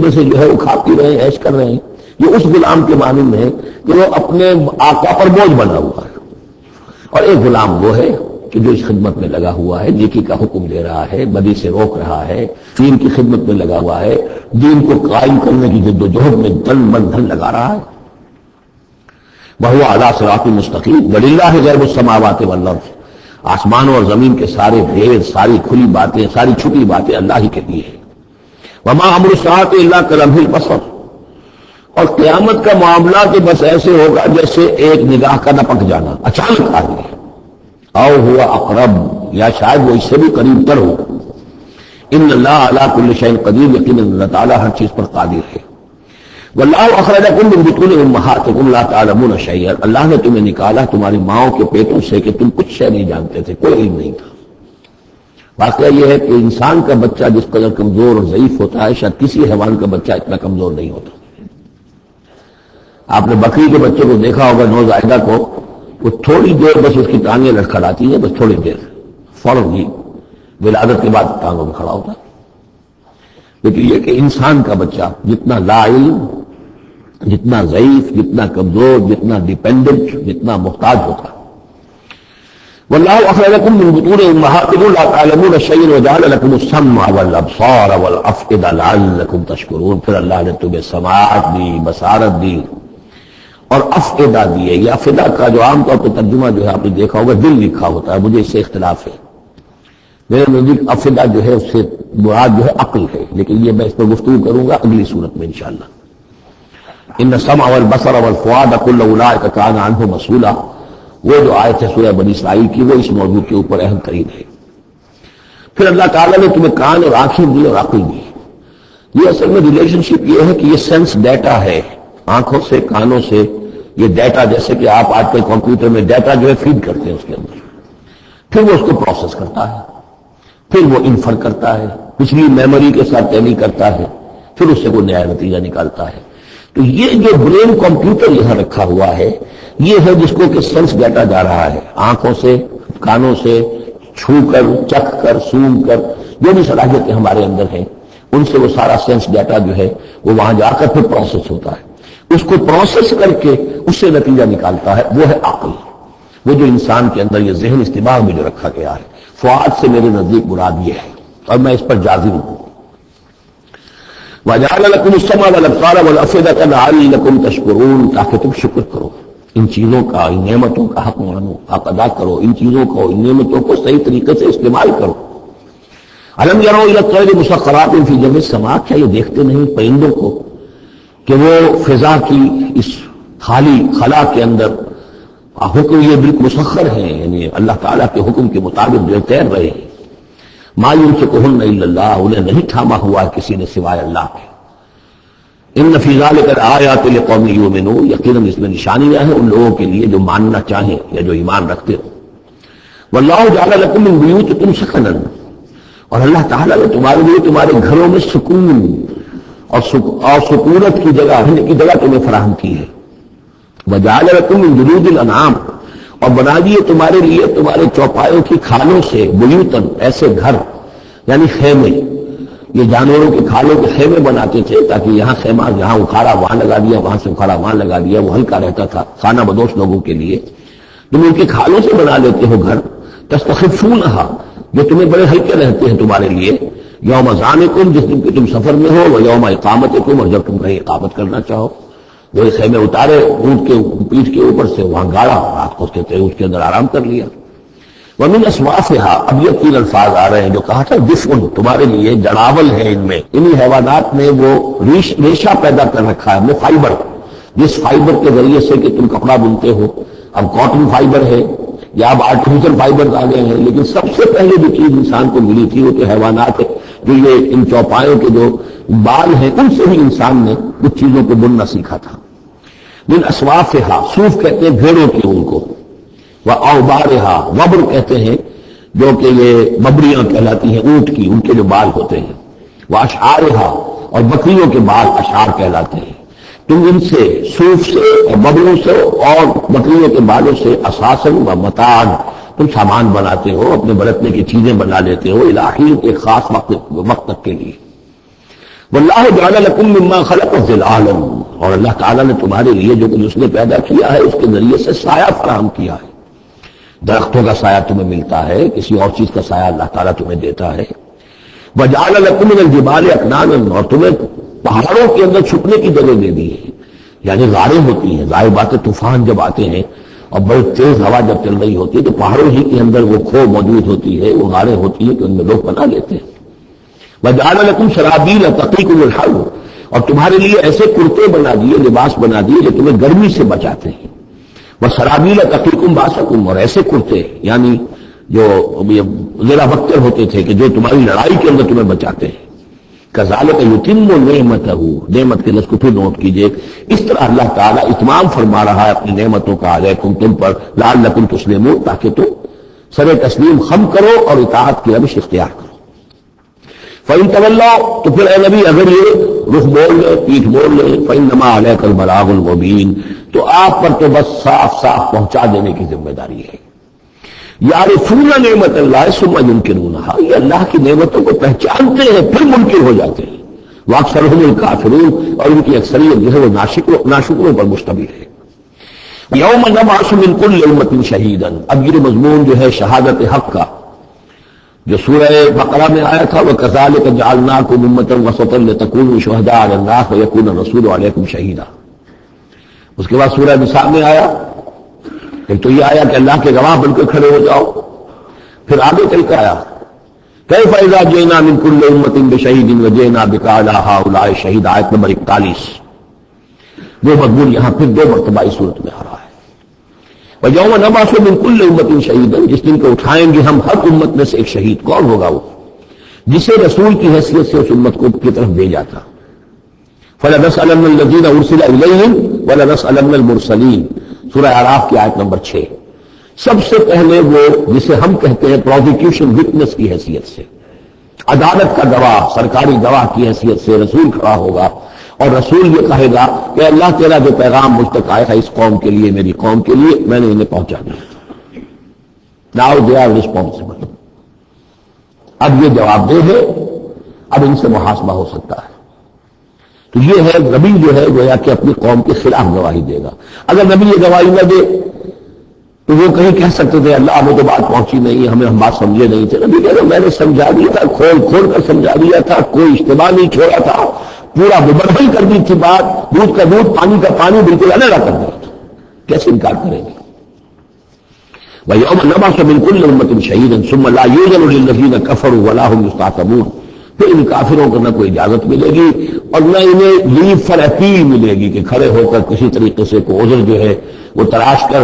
میں سے جو ہے وہ کھا پی رہے ہیں، عیش کر رہے ہیں. یہ اس غلام کے مانند ہے کہ وہ اپنے آقا پر بوجھ بنا ہوا ہے. اور ایک غلام وہ ہے کہ جو اس خدمت میں لگا ہوا ہے، نیکی کا حکم دے رہا ہے، بدی سے روک رہا ہے، دین کی خدمت میں لگا ہوا ہے، دین کو قائم کرنے کی جد و جہد میں تن من دھن لگا رہا ہے. وَهُوَ عَلَىٰ صِرَاطٍ مُسْتَقِيمٍ وَلِلَّهِ غَيْبُ السَّمَاوَاتِ وَالْأَرْضِ. آسمانوں اور زمین کے سارے بھید، ساری کھلی باتیں، ساری چھپی باتیں اللہ ہی کے لیے ہیں. وَمَا أَمْرُ السَّاعَةِ إِلَّا كَلَمْحِ الْبَصَرِ. اور قیامت کا معاملہ تو بس ایسے ہوگا جیسے ایک نگاہ کا نپک جانا، اچانک آ گئی. او ہوا اقرب، یا شاید وہ اس سے بھی قریب تر ہو. ان اللہ علی کل شیء قدیر، یقیناً اللہ تعالیٰ ہر چیز پر قادر ہے. واللہ اخرجکم من بطون امہاتکم لا تعلمون شیئا. اللہ نے تمہیں نکالا تمہاری ماؤں کے پیٹوں سے کہ تم کچھ شے نہیں جانتے تھے، کوئی علم نہیں تھا. واقعہ یہ ہے کہ انسان کا بچہ جس قدر کمزور اور ضعیف ہوتا ہے، شاید کسی حیوان کا بچہ اتنا کمزور نہیں ہوتا. آپ نے بکری کے بچے کو دیکھا ہوگا، نوزائیدہ کو، وہ تھوڑی دیر بس اس کی ٹانگیں لڑکھڑاتی ہیں، بس تھوڑی دیر، فوراً ہی ولادت کے بعد ٹانگوں میں کھڑا ہوتا ہے. لیکن یہ کہ انسان کا بچہ جتنا لا علم، جتنا ضعیف، جتنا کمزور، جتنا ڈیپینڈنٹ، جتنا محتاج ہوتا. واللہ اخرجکم من بطون امہاتکم لا تعلمون شیئا وجعل لکم السمع والابصار والافئدہ لعلکم تشکرون. پھر اللہ نے تمہیں سماعت دی، بصارت دی اور افئدہ دیے. یہ افئدہ کا جو عام طور پہ ترجمہ جو ہے آپ نے دیکھا ہوگا دل لکھا ہوتا ہے، مجھے اس سے اختلاف ہے. میرے نزدیک افئدہ جو ہے اس سے مراد جو ہے عقل ہے، لیکن یہ میں اس پر گفتگو کروں گا اگلی صورت میں انشاءاللہ. ان السمع والبصر والفؤاد كل اولئک کان عنہ مسئولا. وہ جو آیت ہے سورہ بنی اسرائیل کی، وہ اس موضوع کے اوپر اہم ترین ہے. پھر اللہ تعالیٰ نے تمہیں کان اور آنکھیں دی اور عقل دی. یہ اصل میں ریلیشن شپ یہ ہے کہ یہ سینس ڈیٹا ہے، آنکھوں سے، کانوں سے یہ ڈیٹا، جیسے کہ آپ آج کل کمپیوٹر میں ڈیٹا جو ہے فیڈ کرتے ہیں اس کے اندر، پھر وہ اس کو پروسیس کرتا ہے، پھر وہ انفر کرتا ہے، پچھلی میموری کے ساتھ ٹیلی کرتا ہے، پھر اس سے کوئی نیا نتیجہ نکالتا ہے. تو یہ جو برین کمپیوٹر یہاں رکھا ہوا ہے، یہ ہے جس کو کہ سینس ڈیٹا جا رہا ہے، آنکھوں سے، کانوں سے، چھو کر، چکھ کر، سونگ کر، جو بھی صلاحیتیں ہمارے اندر ہیں ان سے وہ سارا سینس ڈیٹا جو ہے وہ وہاں جا کر پھر پروسیس ہوتا ہے. اس کو پروسیس کر کے اس سے نتیجہ نکالتا ہے، وہ ہے عقل. وہ جو انسان کے اندر یہ ذہن استباغ میں جو رکھا گیا ہے. فؤاد سے میرے نزدیک مراد یہ ہے اور میں اس پر جازم ہوں. وَجَعَلَ لَكُمُ السَّمْعَ وَالْأَبْصَارَ وَالْأَفْئِدَةَ لَعَلَّكُمْ تَشْكُرُونَ. تاکہ تم شکر کرو، ان چیزوں کا، ان نعمتوں کا حق مانو، حق ادا کرو، ان چیزوں کو، ان نعمتوں کو صحیح طریقے سے استعمال کرو. أَلَمْ يَرَوْا إِلَى الطَّيْرِ مُسَخَّرَاتٍ فِي جَوِّ السَّمَاءِ. کیا یہ دیکھتے نہیں پرندوں کو کہ وہ فضا کی اس خالی خلا کے اندر حکم یہ بالکل مسخر ہیں، یعنی اللہ تعالیٰ کے حکم کے مطابق جو تیر رہے ہیں. ما يمسكهن الا اللہ، انہیں نہیں تھاما ہوا کسی نے سوائے اللہ کے. ان فی ذلک الآیات لقوم یؤمنون. یقیناً اس میں نشانیاں ہیں ان لوگوں کے لیے جو ماننا چاہیں یا جو ایمان رکھتے ہو. واللہ جعل لکم من بیوتکم سکنا. اور اللہ تعالیٰ نے تمہارے لیے تمہارے گھروں میں سکون اور سکونت کی جگہ، رہنے کی جگہ تمہیں فراہم کی ہے. وجعل لکم من جلود الانعام. اور بنا دیے تمہارے لیے تمہارے چوپایوں کی کھالوں سے بیوتن، ایسے گھر یعنی خیمے. یہ جانوروں کے کھالوں کے خیمے بناتے تھے تاکہ یہاں خیمہ، یہاں اکھاڑا وہاں لگا دیا، وہاں سے اکھاڑا وہاں لگا دیا، وہ ہلکا رہتا تھا خانہ بدوش لوگوں کے لیے. تم ان کے کھالوں سے بنا لیتے ہو گھر. تستخفونہا، جو تمہیں بڑے ہلکے رہتے ہیں تمہارے لیے. یوم ذانکم، جس دن کہ تم سفر میں ہو، و یوم اقامتکم، اور جب تم کہیں اقامت کرنا چاہو. وہ خیمے اتارے اونٹ کے پیٹھ کے اوپر سے، وہاں گاڑا، رات کو اس کے اندر آرام کر لیا. ومن اصوافها، اب یہ تین الفاظ آ رہے ہیں جو کہا تھا دفن، تمہارے لیے جڑاول ہے ان میں. انہی حیوانات میں وہ ریشہ پیدا کر رکھا ہے ہم نے، فائبر، جس فائبر کے ذریعے سے کہ تم کپڑا بنتے ہو. اب کاٹن فائبر ہے یا اب آرٹیفیشل فائبر آ گئے ہیں، لیکن سب سے پہلے جو چیز انسان کو ملی تھی وہ تو حیوانات ہے. جو یہ ان چوپایوں کے جو بال ہیں ان سے ہی انسان نے کچھ چیزوں کو بننا سیکھا تھا. من اصوافها، صوف کہتے ہیں بھیڑوں کی اون کو. وأوبارها، وبر کہتے ہیں جو کہ یہ ببریاں کہلاتی ہیں اونٹ کی، ان کے جو بال ہوتے ہیں. واشعارها، اور بکریوں کے بال اشعار کہلاتے ہیں. تم ان سے، صوف سے اور ببروں سے اور بکریوں کے بالوں سے، اساسا و متاعا، تم سامان بناتے ہو، اپنے برتنے کی چیزیں بنا لیتے ہو. الہی ایک خاص وقت تک کے لیے. واللہ جعل لکم مما خلق ظلالا، اور اللہ تعالیٰ نے تمہارے لیے جو کچھ اس نے پیدا کیا ہے اس کے ذریعے سے سایہ فراہم کیا ہے. درختوں کا سایہ تمہیں ملتا ہے، کسی اور چیز کا سایہ اللہ تعالیٰ تمہیں دیتا ہے. وجعل لکم من الجبال اکنانا، اور تمہیں پہاڑوں کے اندر چھپنے کی جگہ دے دی ہے، یعنی غاریں ہوتی ہیں. ظاہر بات ہے طوفان جب آتے ہیں اور بڑی تیز ہوا جب چل رہی ہوتی ہے تو پہاڑوں ہی کے اندر وہ کھو موجود ہوتی ہے، وہ غاریں ہوتی ہیں کہ ان میں لوگ پناہ لیتے ہیں. وجعل لکم سرابیل تقیکم الحر، اور تمہارے لیے ایسے کرتے بنا دیے، لباس بنا دیے جو تمہیں گرمی سے بچاتے ہیں. وسرابیل تقیکم باسکم، اور ایسے کرتے یعنی جو ذرا وقتر ہوتے تھے کہ جو تمہاری لڑائی کے اندر تمہیں بچاتے ہیں. کذالک یتم نعمتہ، نعمت کے لفظ کو پھر نوٹ کیجئے، اس طرح اللہ تعالیٰ اتمام فرما رہا ہے اپنی نعمتوں کا علیکم تم پر، لعلکم تسلمون، تاکہ تم سر تسلیم خم کرو اور اطاعت کی روش اختیار کرو. فَإِن تَوَلَّوْا، تو پھر اے نبی اگر یہ رخ موڑ لے، پیٹھ موڑ لے، فَإِنَّمَا عَلَيْكَ الْبَلَاغُ الْمُبِينُ، تو آپ پر تو بس صاف صاف پہنچا دینے کی ذمہ داری ہے. یعرفون نعمت اللہ ثم ینکرونہا، یہ اللہ کی نعمتوں کو پہچانتے ہیں پھر منکر ہو جاتے ہیں. واکثرہم الکافرون، اور ان کی اکثریت جو ہے وہ ناشکروں پر مشتمل ہے. یوم نبعث من کل امۃ شہیدا، اب یہ مضمون جو ہے شہادت حق کا جو سورہ بقرہ میں آیا تھا، وَكَذَلِكَ جَعَلْنَاكُمْ أُمَّةً وَسَطًا لِتَكُونُوا شُهَدَاءَ عَلَى النَّاسِ وَيَكُونَ الرَّسُولُ عَلَيْكُمْ شَهِيدًا. اس کے بعد سورہ نساء میں آیا، ایک تو یہ آیا کہ اللہ کے گواہ بن کے کھڑے ہو جاؤ، پھر آگے چل کر آیا كَيْفَ إِذَا جِئْنَا مِن كُلِّ أُمَّةٍ بِشَهِيدٍ وَجِئْنَا بِكَ عَلَىٰ هَٰؤُلَاءِ شَهِيدًا، آیت نمبر 41. وہ مضمون یہاں پھر دو مرتبہ اس صورت میں آ رہا ہے. وَيَوْمَ نَبْعَثُ مِن كُلِّ أُمَّةٍ شَهِيدًا، جس دن کو اٹھائیں گے ہم ہر امت میں سے ایک شہید. کون ہوگا وہ؟ جسے رسول کی حیثیت سے اس امت کو کی طرف بھیجا تھا. فَلَنَسْأَلَنَّ الَّذِينَ أُرْسِلَ إِلَيْهِمْ وَلَنَسْأَلَنَّ الْمُرْسَلِينَ، سورہ اعراف کی آیت نمبر 6. سب سے پہلے وہ جسے ہم کہتے ہیں پروزیکیوشن وٹنس کی حیثیت سے، عدالت کا گواہ، سرکاری گواہ کی حیثیت سے رسول کھڑا ہوگا اور رسول یہ کہے گا کہ اللہ تیرا جو پیغام مجھ تک آیا تھا اس قوم کے لیے، میری قوم کے لیے، میں نے انہیں پہنچا دیا. Now they are responsible. اب یہ جواب دہ ہے، اب ان سے محاسبہ ہو سکتا ہے. تو یہ ہے نبی جو ہے گویا کہ اپنی قوم کے خلاف گواہی دے گا. اگر نبی یہ گواہی نہ دے تو وہ کہیں کہہ سکتے تھے اللہ ہمیں تو بات پہنچی نہیں، ہم بات سمجھے نہیں تھے. نبی کہہ رہے میں نے سمجھا دیا تھا، کھول کر سمجھا دیا تھا، کوئی اجتماع نہیں چھوڑا تھا، پورا مبرہل کر دی تھی بات، دودھ کا دودھ پانی کا پانی بالکل علیحدہ کر دیا تھا. کیسے انکار کریں گے؟ وَيَوْمَ نَبْعَثُ مِن كُلِّ أُمَّةٍ شَهِيدًا ثُمَّ لَا يُؤْذَنُ لِلَّذِينَ كَفَرُوا وَلَا هُمْ يُسْتَعْتَبُونَ، پھر ان کافروں کو نہ کوئی اجازت ملے گی اور نہ انہیں لیو فار اپیل ملے گی کہ کھڑے ہو کر کسی طریقے سے کوئی عذر جو ہے وہ تلاش کر